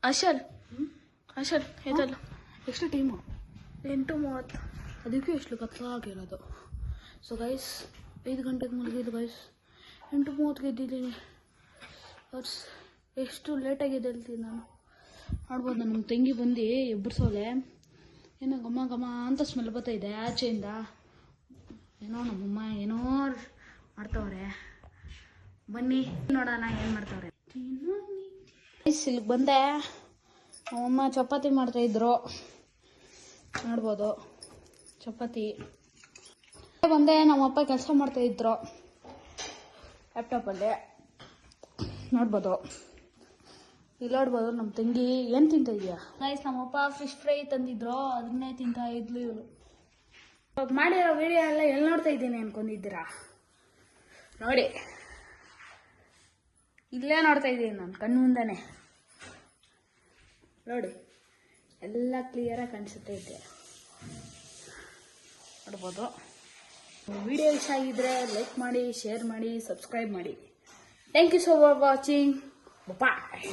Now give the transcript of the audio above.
ಅಶಲ್ ಎದಲ್ಲ ಎಷ್ಟು ಟೈಮು? 8:30. ಅದಕ್ಕೆ ಎಷ್ಟು ಕತ್ಲಾಗಿರೋದು. ಸೊ ಗೈಸ್ 5 ಗಂಟೆಗೆ ಮಲಗಿದ್ದು ಗೈಸ್, 8:30ಗೆ ಎದ್ದಿದ್ದೀನಿ. ಎಷ್ಟು ಲೇಟಾಗಿದೆ ಹೇಳ್ತೀನಿ ನಾನು. ನೋಡ್ಬೋದು ನಮ್ಮ ತಂಗಿ ಬಂದು ಎಬ್ಬರಿಸೋಲೆ, ಏನೋ ಘಮ ಘಮ ಅಂತ ಸ್ಮೆಲ್ ಬರ್ತಾಯಿದೆ ಆಚೆಯಿಂದ. ಏನೋ ನಮ್ಮಮ್ಮ ಏನೋ ಮಾಡ್ತವ್ರೆ, ಬನ್ನಿ ನೋಡೋಣ ಏನು ಮಾಡ್ತವ್ರೆ. ಇಲ್ಲಿಗೆ ಬಂದೆ, ನಮ್ಮಮ್ಮ ಚಪಾತಿ ಮಾಡ್ತಾಯಿದ್ರು ನೋಡ್ಬೋದು. ಚಪಾತಿ ಬಂದೆ, ನಮ್ಮಪ್ಪ ಕೆಲಸ ಮಾಡ್ತಾಯಿದ್ರು ಲ್ಯಾಪ್ಟಾಪಲ್ಲಿ ನೋಡ್ಬೋದು. ಇಲ್ಲಿ ನೋಡ್ಬೋದು ನಮ್ಮ ತಂಗಿ ಏನು ತಿಂತ ಇದೆಯಾ ಗೈಸ್. ನಮ್ಮಪ್ಪ ಫಿಶ್ ಫ್ರೈ ತಂದಿದ್ರು, ಅದನ್ನೇ ತಿಂತಾ ಇದ್ಲು ಇವಳು. ಇವಾಗ ಮಾಡಿರೋ ವಿಡಿಯೋ ಎಲ್ಲ ಎಲ್ಲಿ ನೋಡ್ತಾ ಇದ್ದೀನಿ ಅನ್ಕೊಂಡಿದ್ದೀರಾ? ನೋಡಿ ಇಲ್ಲೇ ನೋಡ್ತಾ ಇದ್ದೀನಿ ನಾನು, ಕಣ್ಣು ಮುಂದೆನೆ ನೋಡಿ, ಎಲ್ಲ ಕ್ಲಿಯರಾಗಿ ಕಾಣಿಸುತ್ತಾ ಇದೆ ನೋಡ್ಬೋದು. ವಿಡಿಯೋ ಇಷ್ಟ ಆಗಿದ್ರೆ ಲೈಕ್ ಮಾಡಿ, ಶೇರ್ ಮಾಡಿ, ಸಬ್ಸ್ಕ್ರೈಬ್ ಮಾಡಿ. Thank you so much watching. Bye.